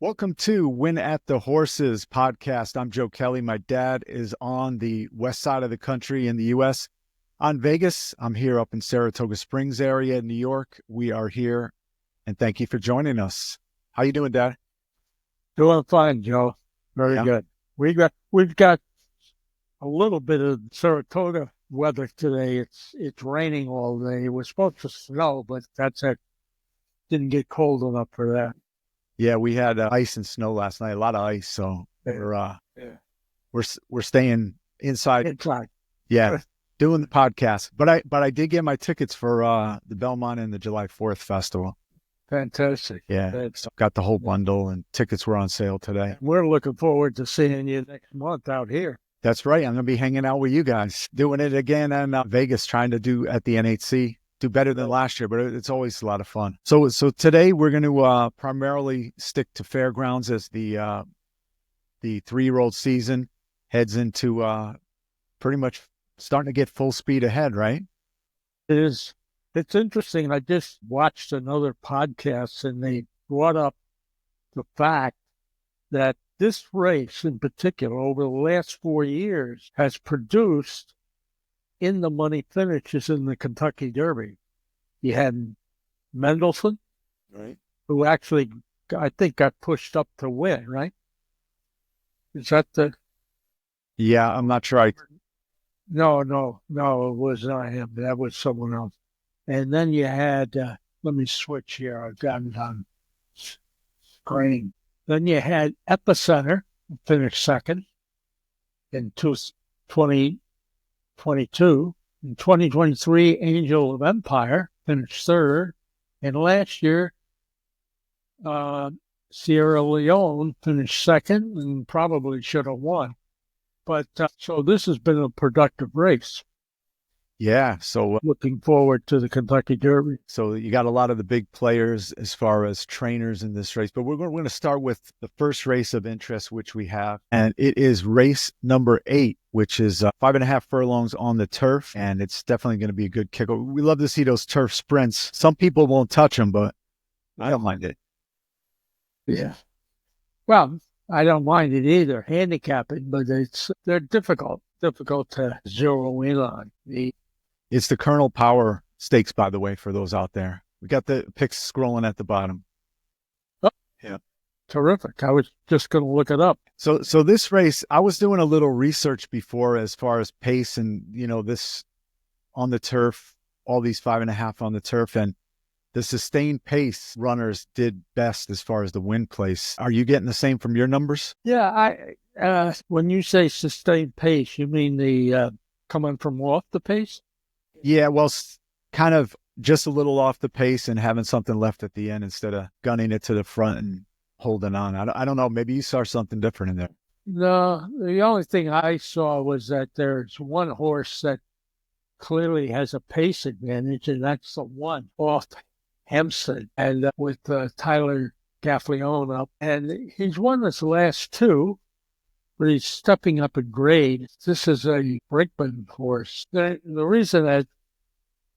Welcome to Win at the Horses podcast. I'm Joe Kelley. My dad is on the west side of the country in the U.S. On Vegas. I'm here up in Saratoga Springs area in New York. We are here, and thank you for joining us. How you doing, Dad? Doing fine, Joe. Very good. We've got a little bit of Saratoga weather today. It's raining all day. It was supposed to snow, but that's it. Didn't get cold enough for that. Yeah, we had ice and snow last night. A lot of ice, so Yeah. we're staying inside. Inside. Yeah, doing the podcast. But I did get my tickets for the Belmont and the July 4th festival. Fantastic. Yeah, so got the whole bundle, and tickets were on sale today. We're looking forward to seeing you next month out here. That's right. I'm going to be hanging out with you guys, doing it again in Vegas, trying to do at the NHC. Do better than last year, but it's always a lot of fun. So today we're going to primarily stick to Fairgrounds as the 3-year-old season heads into pretty much starting to get full speed ahead, right? It is. It's interesting. I just watched another podcast, and they brought up the fact that this race in particular over the last 4 years has produced in the money finishes in the Kentucky Derby. You had Mendelssohn, right, who actually, I think, got pushed up to win, right? Is that the... Yeah, I'm not sure. No, it was not him. That was someone else. And then you had, let me switch here. I've got it on screen. Then you had Epicenter, finished second in 2022. In 2023, Angel of Empire finished third. And last year, Sierra Leone finished second and probably should have won. But so this has been a productive race. Yeah, so looking forward to the Kentucky Derby. So you got a lot of the big players as far as trainers in this race, but we're going to start with the first race of interest, which we have, and it is race number 8, which is 5.5 furlongs on the turf, and it's definitely going to be a good kick. We love to see those turf sprints. Some people won't touch them, but I don't mind it. Yeah. Well, I don't mind it either, handicapping, but they're difficult to zero in on. It's the Colonel Power Stakes, by the way, for those out there. We got the picks scrolling at the bottom. Oh, yeah. Terrific. I was just going to look it up. So this race, I was doing a little research before as far as pace and, this on the turf, all these 5.5 on the turf, and the sustained pace runners did best as far as the win place. Are you getting the same from your numbers? Yeah. When you say sustained pace, you mean the coming from off the pace? Yeah, well, kind of just a little off the pace and having something left at the end instead of gunning it to the front and holding on. I don't know. Maybe you saw something different in there. No, the only thing I saw was that there's one horse that clearly has a pace advantage, and that's the one off Hempstead and with Tyler Gaffleone up. And he's won his last 2. But he's stepping up in grade. This is a Brinkman horse. The reason that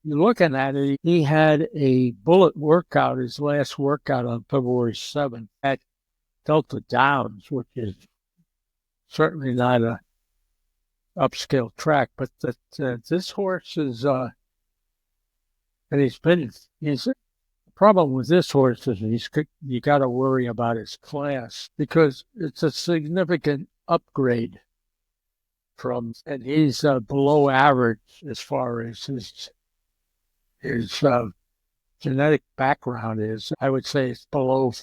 you're looking at it, he had a bullet workout, his last workout on February 7th at Delta Downs, which is certainly not a upscale track. But this horse is, and the problem with this horse is you got to worry about his class because it's a significant upgrade and he's below average as far as his genetic background is. I would say it's below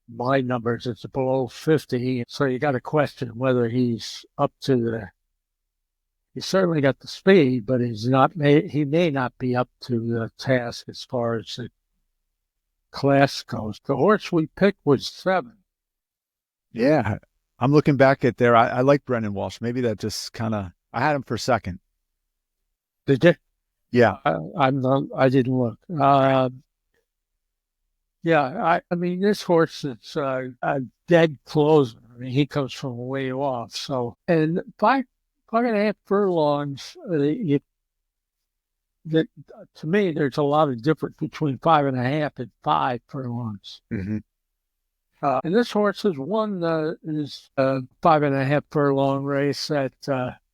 my numbers. It's below 50. So you got to question whether he's up to he's certainly got the speed, but he may not be up to the task as far as the class goes. The horse we picked was 7. Yeah. I'm looking back at there. I like Brendan Walsh. Maybe that just kind of, I had him for second. Did you? Yeah. I didn't look. Yeah, I mean, this horse is a dead closer. I mean, he comes from way off. So, and 5.5 furlongs, to me, there's a lot of difference between 5.5 and 5 furlongs. Mm-hmm. And this horse has won his 5.5 furlong race at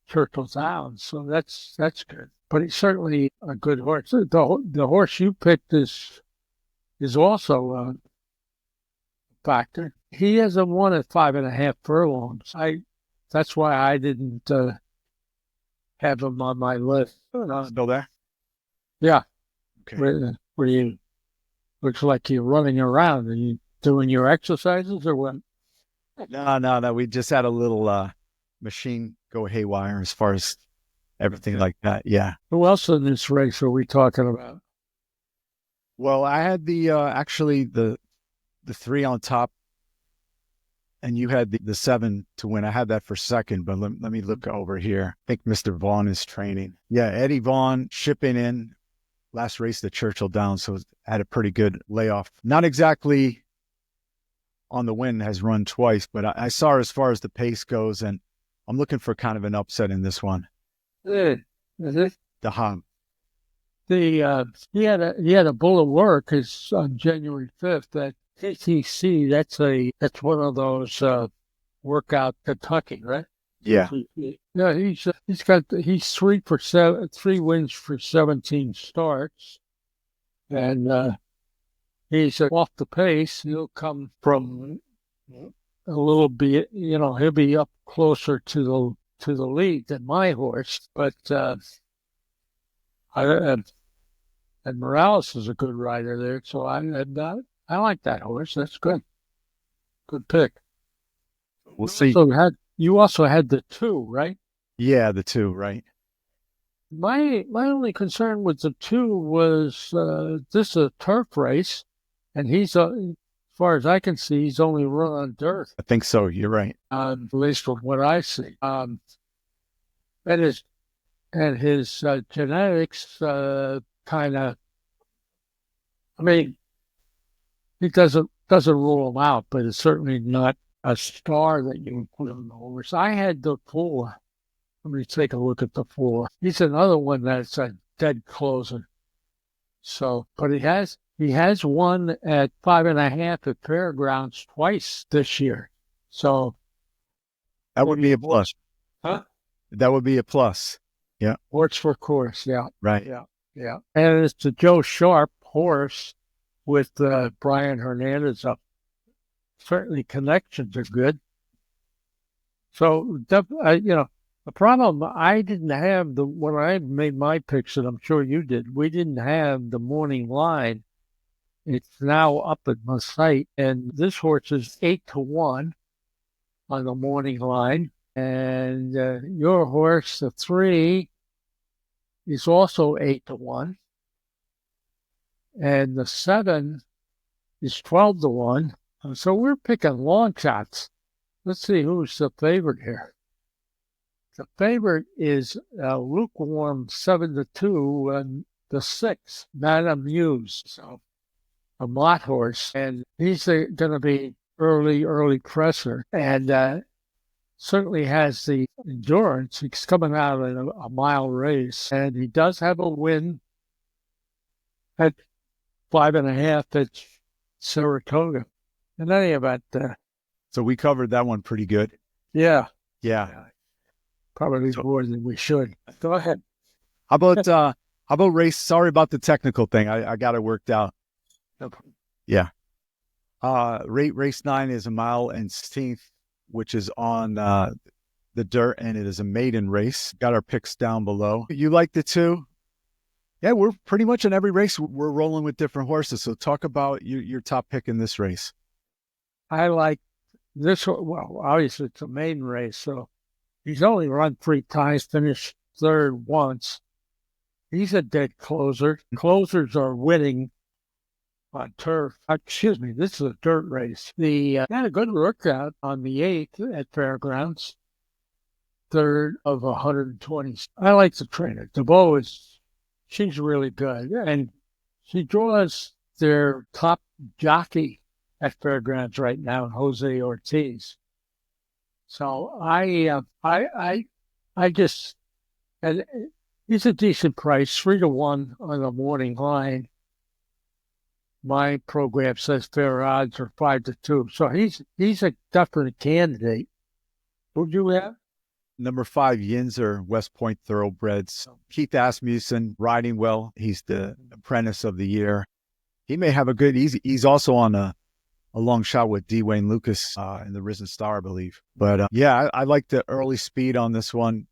Churchill Downs, so that's good. But he's certainly a good horse. The horse you picked is also a factor. He hasn't won at 5.5 furlongs. That's why I didn't have him on my list. Still there? Yeah. Okay. Where you looks like you're running around. Are you doing your exercises or what? No. We just had a little machine go haywire as far as everything like that. Yeah. Who else in this race are we talking about? Well, I had the actually the three on top, and you had the 7 to win. I had that for second, but let me look over here. I think Mr. Vaughn is training. Yeah, Eddie Vaughn shipping in last race to Churchill Downs, so had a pretty good layoff. Not exactly on the win, has run twice, but I saw as far as the pace goes, and I'm looking for kind of an upset in this one. Is it? The Hom. He had a bull of work on January 5th at TTC. That's one of those workout Kentucky, right? Yeah. Yeah, he's 3 wins for 17 starts, and he's off the pace. He'll come from a little bit, he'll be up closer to the lead than my horse, but and Morales is a good rider there, so I like that horse. That's good. Good pick. We'll see. You also had the 2, right? Yeah, the 2, right. My only concern with the 2 was this is a turf race, and he's as far as I can see, he's only run on dirt. I think so. You're right. At least from what I see. And his genetics kind of. I mean, he doesn't rule him out, but it's certainly not a star that you would put on the horse. I had the 4. Let me take a look at the 4. He's another one that's a dead closer. So, but he has won at 5.5 at Fairgrounds twice this year. So that would be a plus. Huh? That would be a plus. Yeah. Horse for course. Yeah. Right. Yeah. And it's the Joe Sharp horse with Brian Hernandez up. Certainly connections are good. So, the problem, I didn't have when I made my picks, and I'm sure you did, we didn't have the morning line. It's now up at my site, and this horse is 8 to 1 on the morning line. And your horse, the 3, is also 8 to 1. And the 7 is 12 to 1. So we're picking long shots. Let's see who's the favorite here. The favorite is lukewarm 7 to 2, and the 6, Madame Muse. So a Mott horse, and he's going to be early presser, and certainly has the endurance. He's coming out in a mile race, and he does have a win at 5.5 at Saratoga. In any event, so we covered that one pretty good. Yeah. Probably more than we should. Go ahead. How about race? Sorry about the technical thing. I got it worked out. No problem. Yeah. Race 9 is 1 mile and 16th, which is on the dirt, and it is a maiden race. Got our picks down below. You like the 2? Yeah, we're pretty much in every race. We're rolling with different horses. So talk about your top pick in this race. I like this. Well, obviously it's a maiden race, so he's only run 3 times, finished 3rd once. He's a dead closer. Closers are winning on turf. Excuse me, this is a dirt race. He had a good workout on the 8th at Fairgrounds. 3rd of 120. I like the trainer. DeBow she's really good. And she draws their top jockey at Fairgrounds right now, Jose Ortiz. So I just, and it's a decent price, 3 to 1 on the morning line. my program says fair odds are 5-2. So he's a definite candidate. Who'd you have? Number 5, Yinzer, West Point Thoroughbreds. Keith Asmussen, riding well. He's the apprentice of the year. He may have a good, he's also on a long shot with D. Wayne Lucas in the Risen Star, I believe. But yeah, I like the early speed on this one.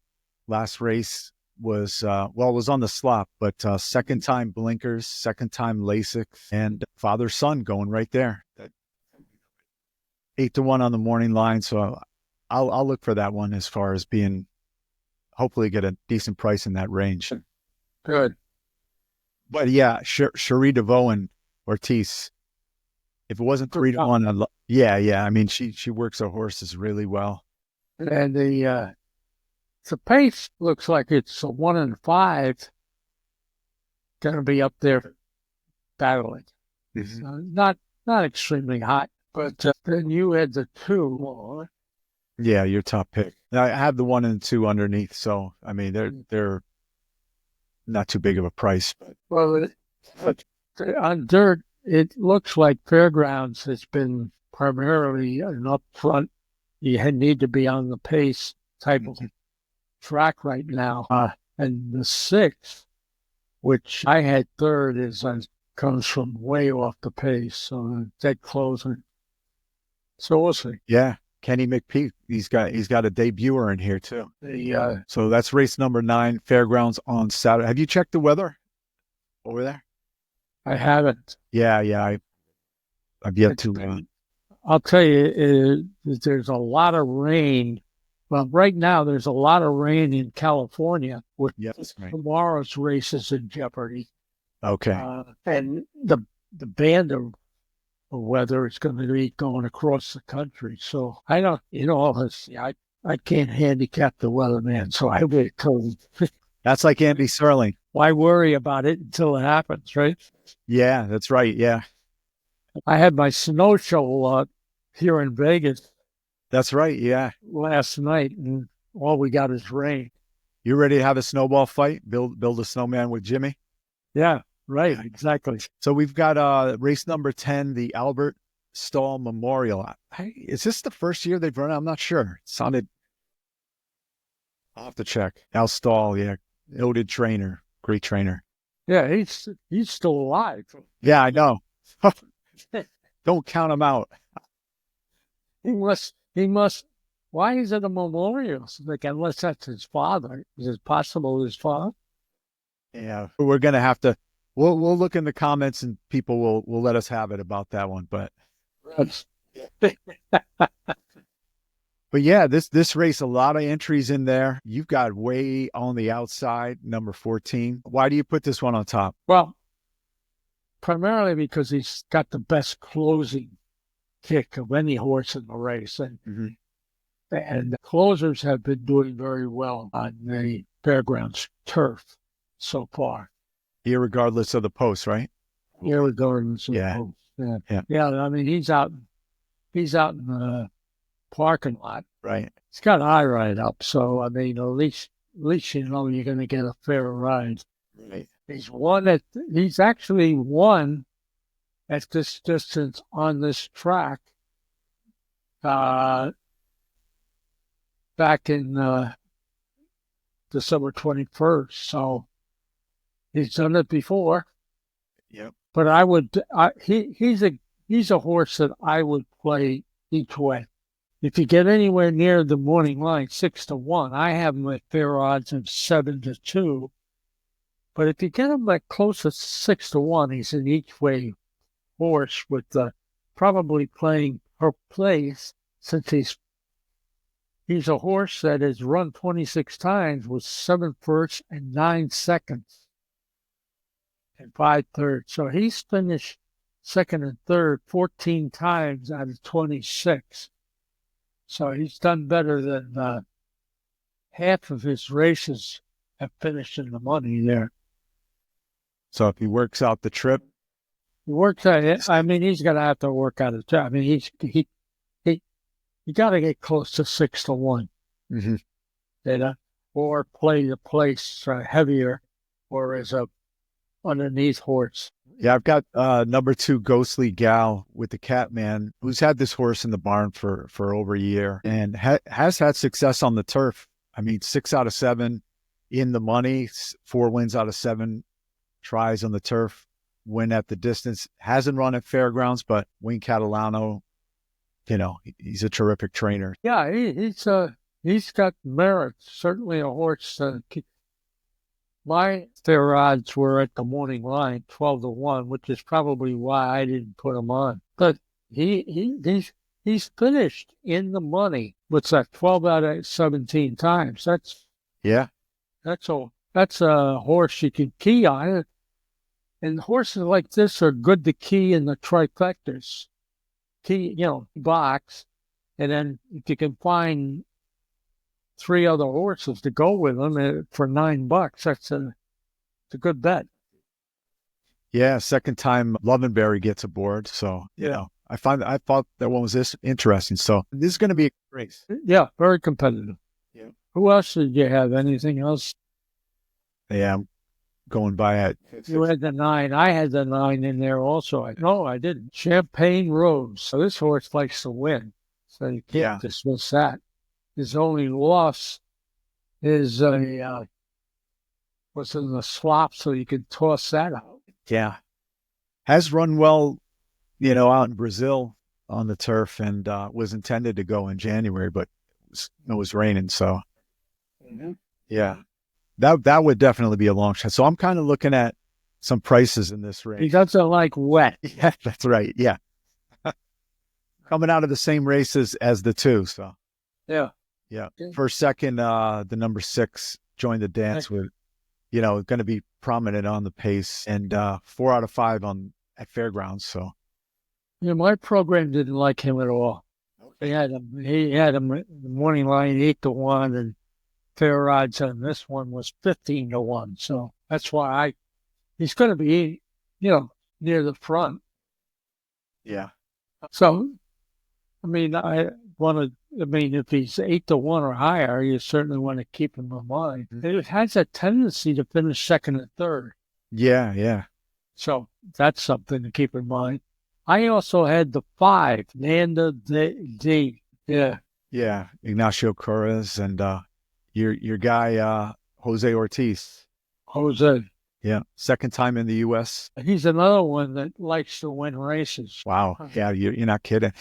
Last race was, it was on the slop, but second time blinkers, second time LASIK, and father-son going right there. 8-1 on the morning line. So I'll look for that one as far as being, hopefully get a decent price in that range. Good. But yeah, Cherie DeVoe and Ortiz. If it wasn't 3-1, yeah. I mean, she works her horses really well. And the pace looks like it's a 1 and 5. Going to be up there battling. Mm-hmm. Not extremely hot, but then you had the 2. Yeah, your top pick. I have the 1 and 2 underneath, so I mean they're not too big of a price. But on dirt, it looks like Fairgrounds has been primarily an upfront. You need to be on the pace type of track right now. And the 6, which I had third, comes from way off the pace, so dead closing. So we'll see. Yeah, Kenny McPeak, he's got a debuter in here too. So that's race number 9, Fairgrounds on Saturday. Have you checked the weather over there? I haven't. Yeah, I've yet to. I'll tell you, there's a lot of rain. Well, right now there's a lot of rain in California with tomorrow's races in jeopardy. Okay. And the band of weather is going to be going across the country. So I don't, I can't handicap the weatherman. So I wait till. That's like Andy Serling. Why worry about it until it happens, right? Yeah, that's right. Yeah. I had my snow show here in Vegas. That's right. Yeah. Last night, and all we got is rain. You ready to have a snowball fight? Build a snowman with Jimmy? Yeah, right. Exactly. So we've got race number 10, the Albert Stahl Memorial. Is this the first year they've run it? I'm not sure. It sounded. I'll have to check. Al Stahl, yeah, noted trainer, great trainer. Yeah, he's still alive. Yeah, I know. Don't count him out. He must. Why is it a memorial? Like, unless that's his father. Is it possible his father? Yeah, we're gonna have to. We'll look in the comments and people will let us have it about that one. But but yeah, this race, a lot of entries in there. You've got way on the outside, number 14. Why do you put this one on top? Well, primarily because he's got the best closing kick of any horse in the race. And the closers have been doing very well on the Fairgrounds turf so far. Irregardless of the post, right? Irregardless of the post. Yeah. I mean, he's out in the parking lot. Right. He's got an eye right up. So, I mean, at least you're going to get a fair ride. Right. He's actually won at this distance on this track back in December 21st. So he's done it before. Yep. But he's a horse that I would play each way. If you get anywhere near the morning line, 6-1, I have him at fair odds of 7-2. But if you get him at close to 6-1, he's an each way horse with probably playing her place, since he's a horse that has run 26 times with 7 firsts and 9 seconds and 5 thirds. So he's finished second and third 14 times out of 26. So he's done better than half of his races have finished in the money there. So if he works out the trip, I mean, he's going to have to work out a trip. I mean, you got to get close to 6-1, or play the place heavier, or as a underneath horse. Yeah, I've got number 2 Ghostly Gal with the Catman, who's had this horse in the barn for over a year and has had success on the turf. I mean, 6 out of 7 in the money, 4 wins out of 7 tries on the turf, win at the distance. Hasn't run at Fairgrounds, but Wayne Catalano, he's a terrific trainer. Yeah, he's got merit. Certainly a horse. My fair odds were at the morning line, 12-1, which is probably why I didn't put him on. But he's finished in the money. What's that? 12 out of 17 times. That's a horse you can key on. And horses like this are good to key in the trifectas. Key, box. And then if you can find 3 other horses to go with them for $9, it's a good bet. Yeah, second time Lovenberry gets aboard. So, I thought that one was this interesting. So this is going to be a race. Yeah, very competitive. Yeah. Who else did you have? Anything else? Yeah, I'm going by it. You had the 9. I had the 9 in there also. No, I didn't. Champagne Rose. So this horse likes to win. So you can't dismiss that. His only loss is was in the slop, so you could toss that out. Yeah. Has run well, out in Brazil on the turf and was intended to go in January, but it was raining. So, yeah, that would definitely be a long shot. So I'm kind of looking at some prices in this race. He doesn't like wet. Yeah, that's right. Yeah. Coming out of the same races as the 2. So, yeah. For second, the number 6 joined the dance with, going to be prominent on the pace and 4 out of 5 at Fairgrounds. So, my program didn't like him at all. He had him in the morning line 8-1, and fair odds on this one was 15-1. So that's why he's going to be, near the front. Yeah. So, if he's 8-1 or higher, you certainly want to keep him in mind. It has a tendency to finish second and third. Yeah. So that's something to keep in mind. I also had the 5, Nanda D. Yeah. Yeah. Ignacio Corres and your guy, Jose Ortiz. Jose. Yeah. Second time in the U.S. He's another one that likes to win races. Wow. Yeah. You're not kidding.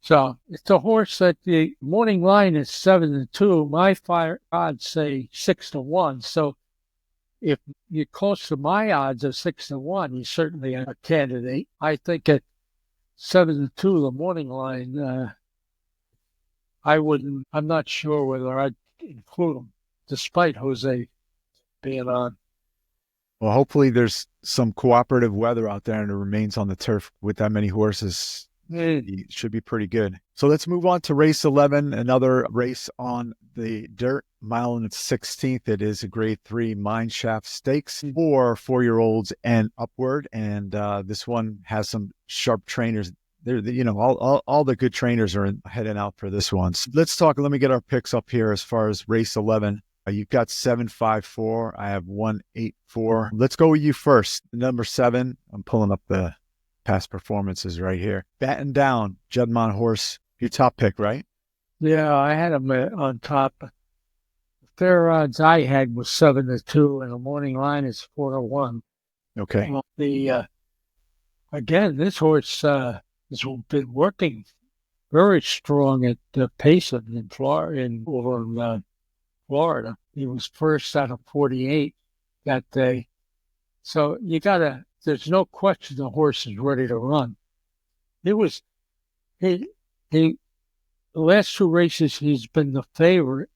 So it's a horse that the morning line is 7-2. My fire odds say 6-1. So if you're close to my odds of 6-1, he's certainly a candidate. I think at 7-2, the morning line, I'm not sure whether I'd include him, despite Jose being on. Well, hopefully there's some cooperative weather out there and it remains on the turf with that many horses. It should be pretty good. So let's move on to race 11, another race on the dirt, mile and 16th. It is a grade 3 mine shaft stakes for 4-year-olds and upward. And this one has some sharp trainers. All the good trainers are heading out for this one. So let me get our picks up here as far as race 11. You've got 7-5-4. I have 1-8-4. Let's go with you first. Number 7. I'm pulling up the past performances right here. Batten Down, Juddmonte horse. Your top pick, right? Yeah, I had him on top. The fair odds I had was 7-2, and the morning line is 4-1. Okay. Well, again, this horse has been working very strong at Payson in Florida. He was first out of 48 that day. So there's no question the horse is ready to run. The last 2 races, he's been the favorite.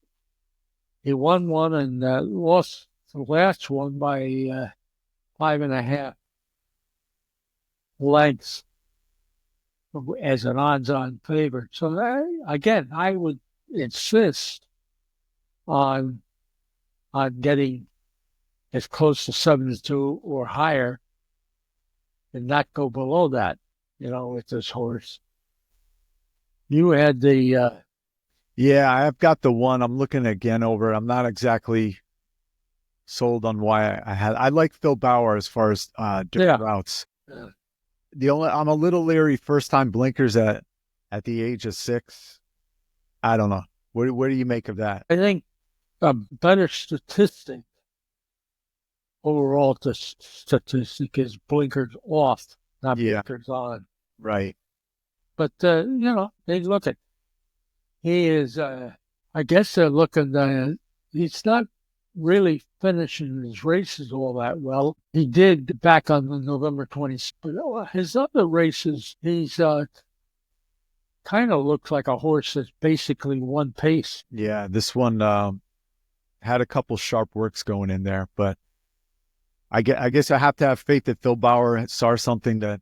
He won one and lost the last one by 5.5 lengths as an odds-on favorite. So I would insist on getting as close to 7-2 or higher and not go below that, with this horse. You had Yeah, I've got the one. I'm looking again over it. I'm not exactly sold on why I like Phil Bauer as far as different routes. Yeah. I'm a little leery first time blinkers at the age of 6. I don't know. What do you make of that? I think a better statistic, overall statistic, is blinkers off, not blinkers on. Right. But, they look at, he is, I guess they're looking, he's not really finishing his races all that well. He did back on the November 20th, but his other races, he's kind of looks like a horse that's basically one pace. Yeah, this one had a couple sharp works going in there, but I guess I have to have faith that Phil Bauer saw something that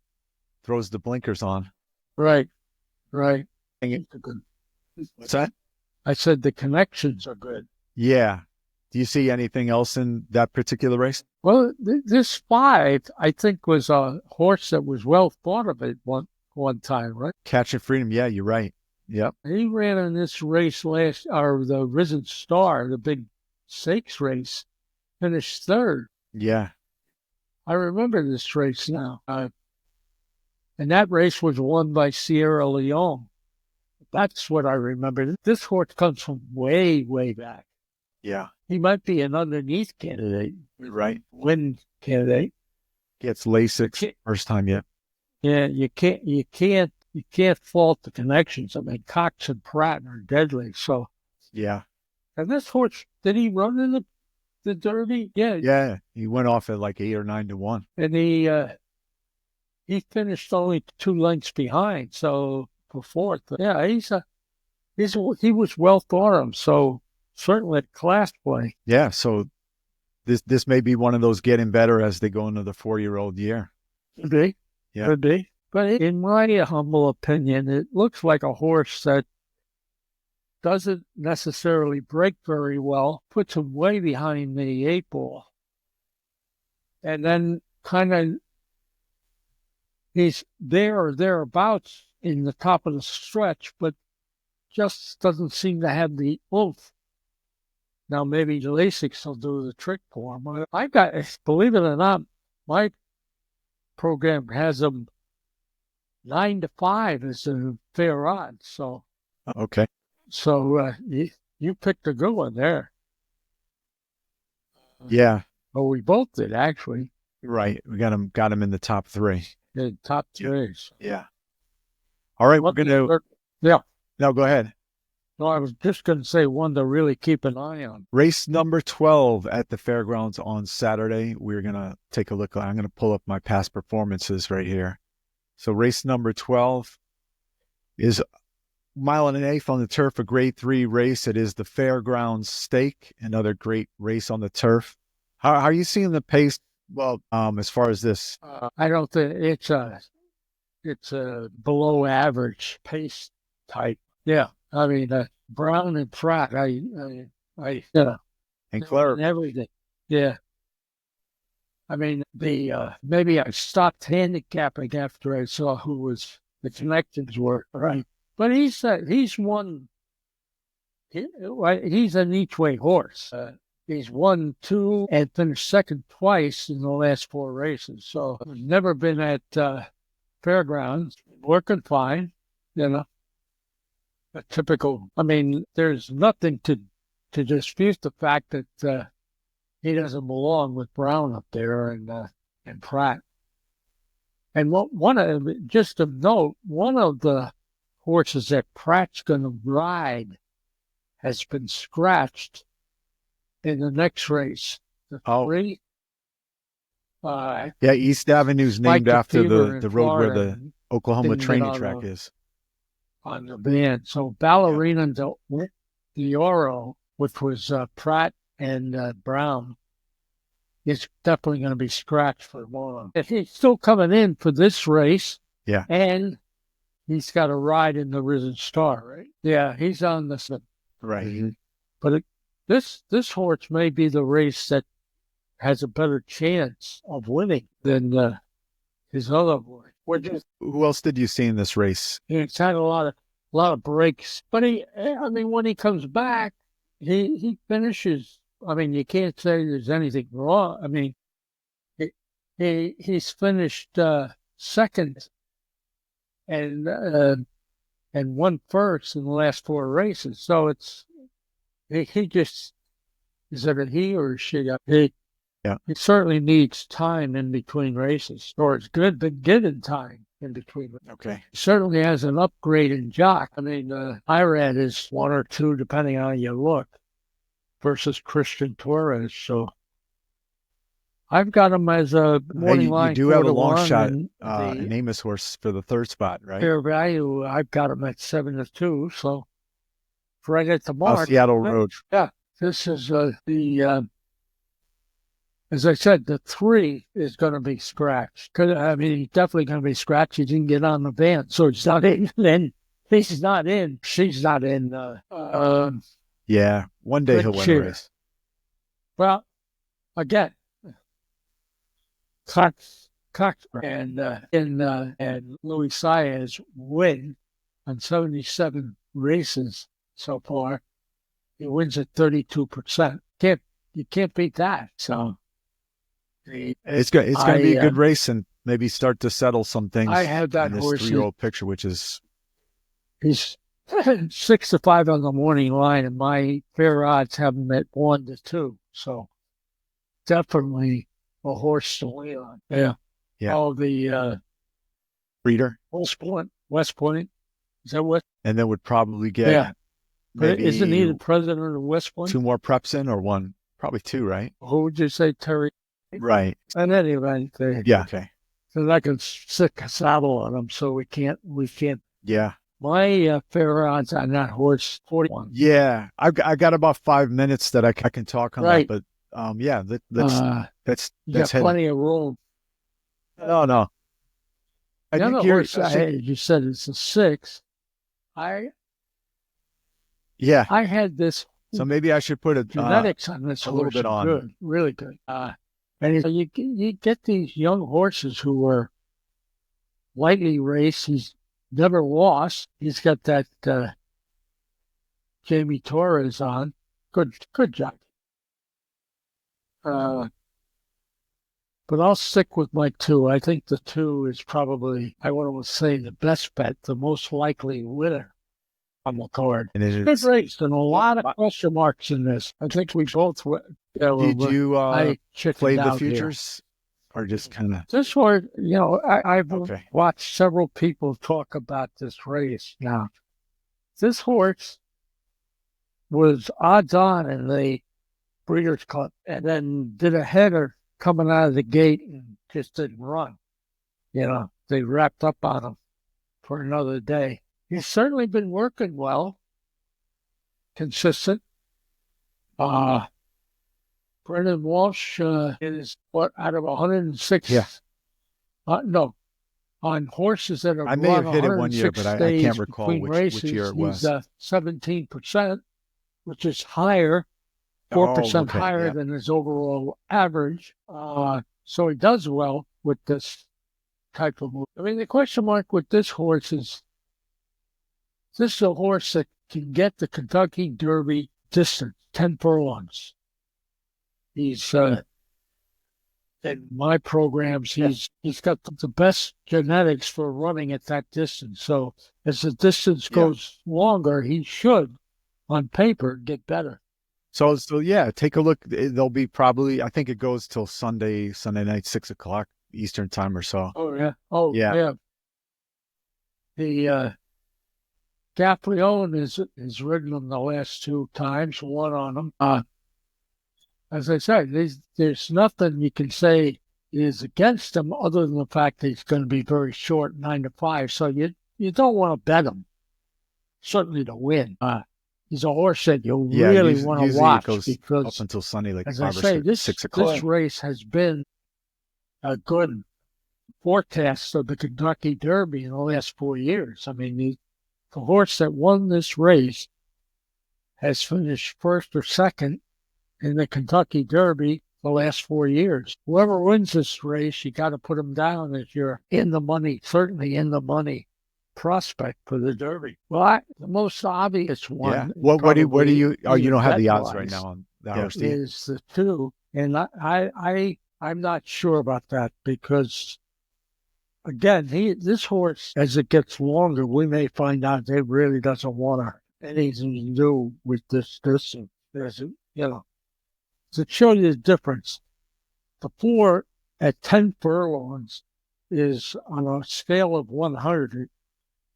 throws the blinkers on. Right. What's that? I said the connections are good. Yeah. Do you see anything else in that particular race? Well, this 5, I think, was a horse that was well thought of at one time, right? Catching Freedom. Yeah, you're right. Yep. He ran in this race the Risen Star, the big stakes race, finished 3rd. Yeah. I remember this race now. And that race was won by Sierra Leone. That's what I remember. This horse comes from way, way back. Yeah. He might be an underneath candidate. Right. Win candidate. Gets LASIK first time yet. Yeah, you can't fault the connections. I mean, Cox and Pratt are deadly. So yeah. And this horse, did he run in the Derby? Yeah. Yeah. He went off at like 8 or 9 to 1. And he finished only 2 lengths behind, so for 4th. Yeah, he was well thought of, so certainly a class play. Yeah, so this may be one of those getting better as they go into the 4-year-old year. Could be. Yeah. Could be. But in my humble opinion, it looks like a horse that doesn't necessarily break very well, puts him way behind the 8 ball. And then kind of he's there or thereabouts in the top of the stretch, but just doesn't seem to have the oomph. Now, maybe the LASIK will do the trick for him. Believe it or not, my program has him 9-5 as a fair odds. So, okay. So you picked a good one there. Yeah. Well, we both did, actually. Right. We got him in the top 3. The top 3. Yeah. All right. We're going to. Yeah. No, go ahead. No, I was just going to say one to really keep an eye on. Race number 12 at the Fairgrounds on Saturday. We're going to take a look. I'm going to pull up my past performances right here. So race number 12 is 1.1 miles on the turf, a grade 3 race. It is the Fairgrounds Stake, another great race on the turf. How are you seeing the pace? Well, as far as this, I don't think it's a below average pace type. Yeah, I mean Brown and Pratt. And Claire, everything. Yeah. I mean maybe I stopped handicapping after I saw who the connections were, right? But he's won. He's an each way horse. He's won 2 and finished 2nd twice in the last 4 races. So never been at Fairgrounds. Working fine, A typical. I mean, there's nothing to dispute the fact that he doesn't belong with Brown up there and Pratt. And just to note, one of the horses that Pratt's going to ride has been scratched in the next race. The 3. Yeah, East Avenue's named after the road where the Oklahoma training track is. On the band. So Ballerina de Oro, which was Pratt and Brown, is definitely going to be scratched for long. He's still coming in for this race. Yeah. And he's got a ride in the Risen Star, right? Yeah, he's on this. Right. Mm-hmm. But this horse may be the race that has a better chance of winning than his other horse. Who else did you see in this race? He's had a lot of breaks, but when he comes back, he finishes I mean, you can't say there's anything wrong. I mean, he's finished second and won first in the last 4 races. So he just, is it a he or a she? He certainly needs time in between races, or it's good to get in time in between. Okay. He certainly has an upgrade in jock. I mean, Irad is 1 or 2, depending on how you look, versus Christian Torres. So I've got him as a morning line. You do have a long 4-1, shot, and an Amos horse for the 3rd spot, right? Fair value, I've got him at 7-2. So right at the mark. Seattle Road. Yeah. This is as I said, the 3 is going to be scratched. I mean, he's definitely going to be scratched. He didn't get on the van, so he's not in. Then he's not in. She's not in. Yeah, one day he'll win a race. Well, again, Cox and Luis Saez win on 77 races so far. He wins at 32%. You can't beat that. So. It's going to be a good race and maybe start to settle some things. I have that in this horse 3-year-old picture, which is he's 6-5 on the morning line, and my fair odds have him at 1-2. So definitely a horse to lean on. Yeah. Oh, the breeder West Point. Is that what? And then would probably get. Yeah. Maybe isn't he the president of West Point? 2 more preps in, or 1? Probably 2, right? Who would you say, Terry? Right. In any event, okay. So I can stick a saddle on him, so we can't. Yeah. My fair odds on that horse, 41. Yeah, I got about 5 minutes that I can talk on that, but that's plenty of room. No. The other horse you said it's a 6. I had this. So maybe I should put genetics on this horse. A little bit on. Good, really good. And you get these young horses who are lightly raced. He's never lost. He's got that Jamie Torres on. Good job. But I'll stick with my 2. I think the 2 is probably, I want to say, the best bet, the most likely winner on the card. And good race, and a lot of question marks in this. I think we both. Did you play the futures? Here. Or just kind of this horse? I've watched several people talk about this race. Now, this horse was odds on in the Breeders' Cup, and then did a header coming out of the gate and just didn't run. They wrapped up on him for another day. He's certainly been working well, consistent. Brendan Walsh is out of 106? Yeah. On horses that have I may have hit it one year, but I can't recall which year it was. He's 17%, which is higher, 4% higher than his overall average. So he does well with this type of move. I mean, the question mark with this horse is a horse that can get the Kentucky Derby distance, 10 furlongs. He's in my programs, he's got the best genetics for running at that distance. So as the distance goes longer, he should, on paper, get better. So take a look. There'll be probably, I think it goes till Sunday night, 6:00 Eastern time or so. Oh yeah. Oh yeah. The Gaffleone is ridden them the last 2 times, won on them. As I said, there's nothing you can say is against him other than the fact that he's going to be very short, 9-5. So you don't want to bet him, certainly to win. He's a horse that you really want to watch because up until Sunday, like as I say, this race has been a good forecast of the Kentucky Derby in the last 4 years. I mean, the horse that won this race has finished first or second in the Kentucky Derby the last 4 years. Whoever wins this race, you got to put them down as you're in the money, certainly in the money prospect for the Derby. Well, the most obvious one. Yeah. What do you? Oh, you don't have the odds right now on the horse D. is the 2. And I'm not sure about that because, again, this horse, as it gets longer, we may find out it really doesn't want anything to do with this. There's, to show you the difference, the 4 at 10 furlongs is on a scale of 100.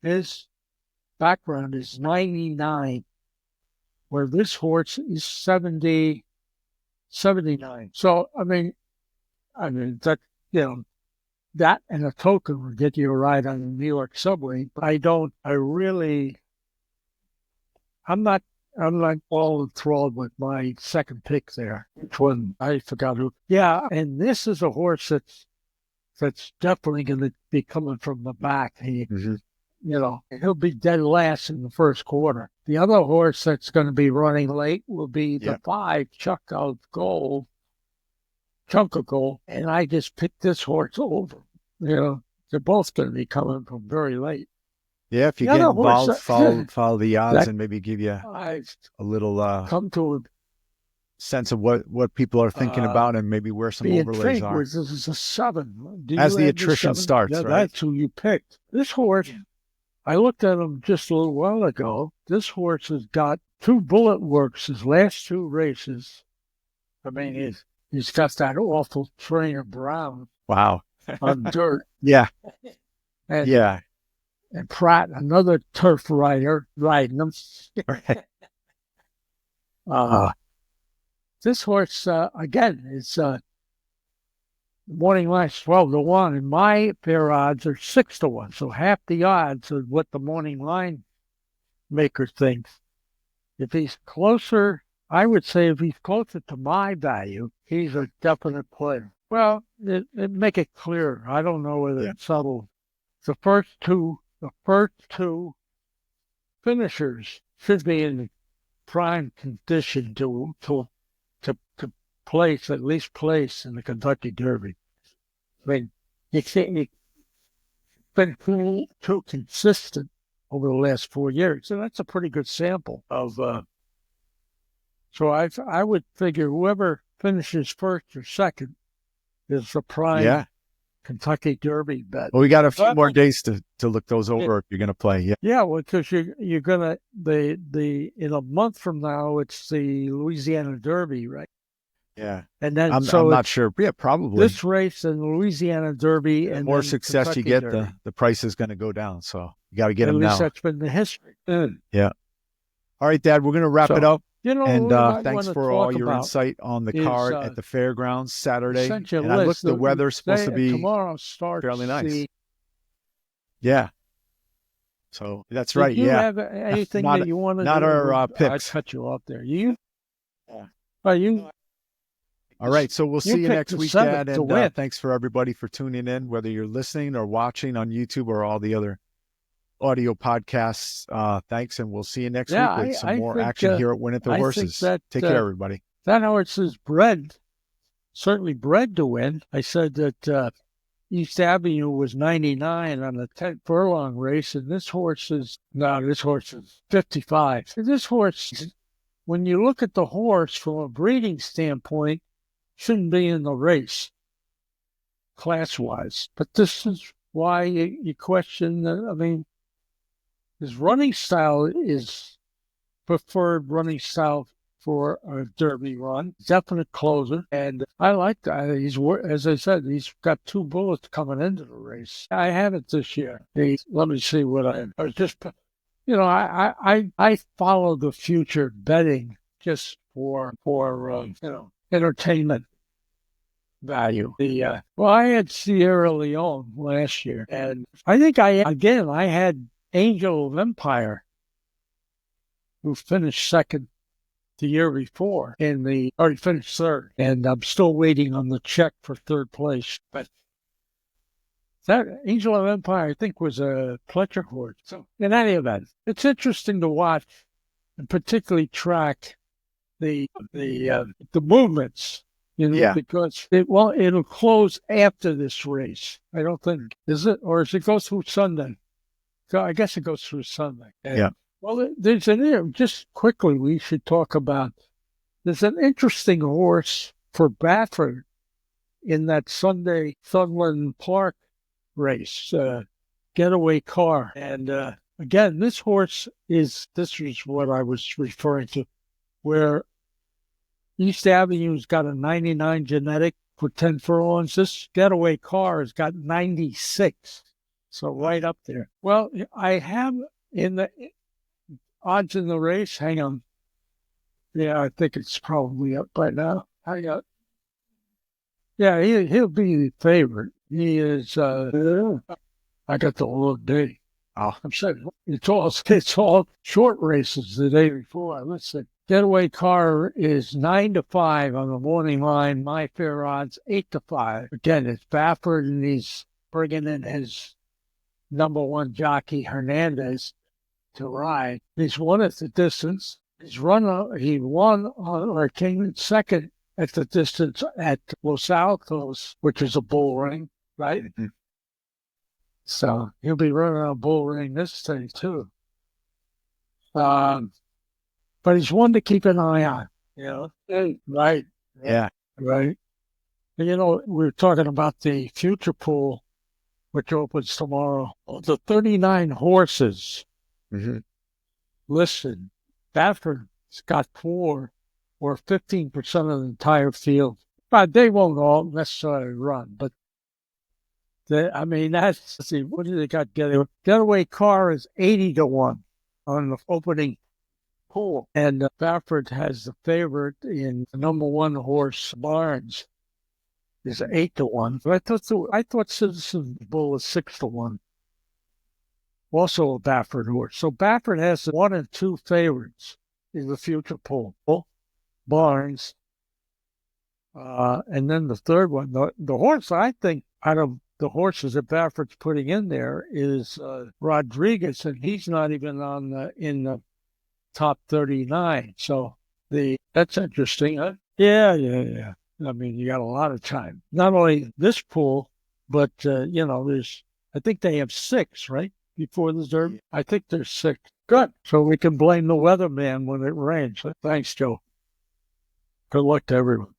His background is 99, where this horse is 79. So, I mean that, that and a token will get you a ride on the New York subway. But I'm not all enthralled with my second pick there. Which one? I forgot who. Yeah, and this is a horse that's definitely going to be coming from the back. He'll be dead last in the first quarter. The other horse that's going to be running late will be the 5 Chunk of Gold, and I just picked this horse over. They're both going to be coming from very late. Yeah, if you get involved, follow the odds and maybe give you a little come to a sense of what people are thinking about and maybe where some overlays are. This is a 7. As the attrition starts, right? That's who you picked. This horse, I looked at him just a little while ago. This horse has got 2 bullet works his last 2 races. I mean, he's got that awful Trainer Brown. Wow. On dirt. Yeah. And Pratt, another turf rider, riding him. This horse, again, is morning line's 12-1, and my fair odds are 6-1. So half the odds of what the morning line maker thinks. If he's closer, I would say if he's closer to my value, he's a definite player. Well, it make it clear. I don't know whether it's subtle. The first two finishers should be in prime condition to place, at least place in the Kentucky Derby. I mean, it's been too consistent over the last 4 years, and that's a pretty good sample of. So I would figure whoever finishes first or second is the prime Kentucky Derby bet. Well, we got a few more days to look those over if you're going to play. Yeah, well, because you're gonna in a month from now it's the Louisiana Derby, right? Yeah, and then I'm not sure. Yeah, probably this race and the Louisiana Derby, and the more success Kentucky you get, Derby. the price is going to go down. So you got to get them now. At least that's been the history. Yeah. All right, Dad, we're going to wrap it up. And thanks for all your insight on the card at the Fairgrounds Saturday. And I look, the weather's supposed to be tomorrow starts fairly nice. Yeah. So that's right. Do you have anything that you want to do? Not our picks. I cut you off there. You? Are you? All right. So we'll see you next week, Dad. And thanks for everybody for tuning in, whether you're listening or watching on YouTube or all the other audio podcasts. Thanks, and we'll see you next week with some more action here at Win at the Horses. Take care, everybody. That horse is certainly bred to win. I said that East Avenue was 99 on the 10 furlong race, and this horse is 55. This horse, when you look at the horse from a breeding standpoint, shouldn't be in the race class-wise. But this is why you question, I mean, his running style is preferred running style for a Derby run. Definite closer. And I like that. As I said, he's got 2 bullets coming into the race. I haven't this year. Let me see what I follow the future betting just for entertainment value. I had Sierra Leone last year, and I think I had Angel of Empire, who finished second the year before, already finished third, and I'm still waiting on the check for third place. But that Angel of Empire, I think, was a Pletcher horse. So in any event, it's interesting to watch and particularly track the movements. Because it'll close after this race. I don't think, is it? Or does it go through Sunday? So I guess it goes through Sunday. Yeah. Well, just quickly, we should talk about There's an interesting horse for Baffert in that Sunday Sunderland Park race, Getaway Car. And again, this horse this is what I was referring to, where East Avenue's got a 99 genetic for 10 furlongs. This Getaway Car has got 96. So right up there. Well, I have in the odds in the race, hang on. Yeah, I think it's probably up by now. Yeah, he'll be the favorite. He is, I got the whole day. Oh, I'm saying it's all short races the day before. Listen, Getaway Car is 9-5 on the morning line. My fair odds 8-5. Again, it's Baffert, and he's bringing in his number one jockey Hernandez to ride. He's won at the distance. He won or came in second at the distance at Los Altos, which is a bull ring, right? Mm-hmm. So he'll be running a bull ring this day too. But he's one to keep an eye on, you know? Right. Yeah. Right. And, you know, we were talking about the future pool, which opens tomorrow. The 39 horses listed, Baffert's got 4 or 15% of the entire field. But they won't all necessarily run, but let's see, what do they got? Getaway Car is 80-1 on the opening pool. And Baffert has the favorite in the number one horse, Barnes, is 8-1. I thought Citizen Bull is 6-1. Also a Baffert horse. So Baffert has 1 and 2 favorites in the future pool. Barnes. And then the third one, the horse I think out of the horses that Baffert's putting in there is Rodriguez, and he's not even in the top 39. So that's interesting. Huh? Yeah. I mean, you got a lot of time. Not only this pool, but I think they have 6, right? Before the Derby. I think there's 6. Good. So we can blame the weatherman when it rains. Thanks, Joe. Good luck to everyone.